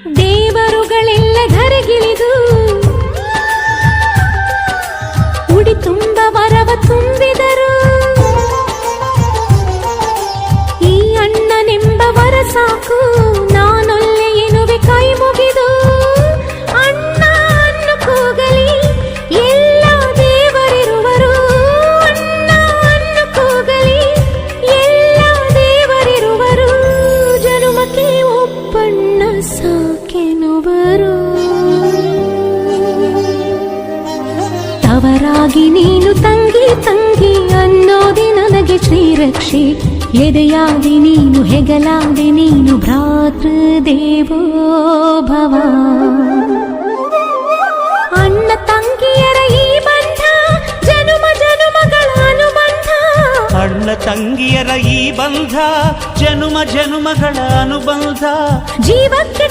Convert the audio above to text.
ದೇವರುಗಳೆಲ್ಲ ಧರೆಗಿಳಿದು ಉಡಿ ತುಂಬ ವರವ ತುಂಬಿದರು. ಈ ಅಣ್ಣನೆಂಬ ವರ ಸಾಕು, ನಾನೊಲ್ಲೆ ಎನ್ನುವೆ ಕೈ ಮುಗಿದು. ಅಣ್ಣ ಅನ್ನು ಕೂಗಲಿ ಎಲ್ಲ ದೇವರಿರುವರು, ಅಣ್ಣ ಅನ್ನು ಕೂಗಲಿ ಎಲ್ಲ ದೇವರಿರುವರು. ಜನುಮಕ್ಕೆ ಒಬ್ಬಣ್ಣ ಸಾಕೆನುವರು. ತವರಾಗಿ ನೀನು ತಂಗಿ ತಂಗಿ ಅನ್ನೋದೆ ನನಗೆ ಶ್ರೀರಕ್ಷೆ. ಎದೆಯಾದಿ ನೀನು ಹೆಗಲಾದಿ ನೀನು ಭ್ರಾತೃದೇವೋ ಭವ. ಅಣ್ಣ ತಂಗಿಯರ ಈ ಬಂಧ ಜನುಮ ಜನುಮಗಳ ಅನುಬಂಧ. ಅಣ್ಣ ತಂಗಿಯರ ಈ ಬಂಧ ಜನುಮ ಜನುಮಗಳ ಅನುಬಂಧ. ಜೀವಕ್ಕೆ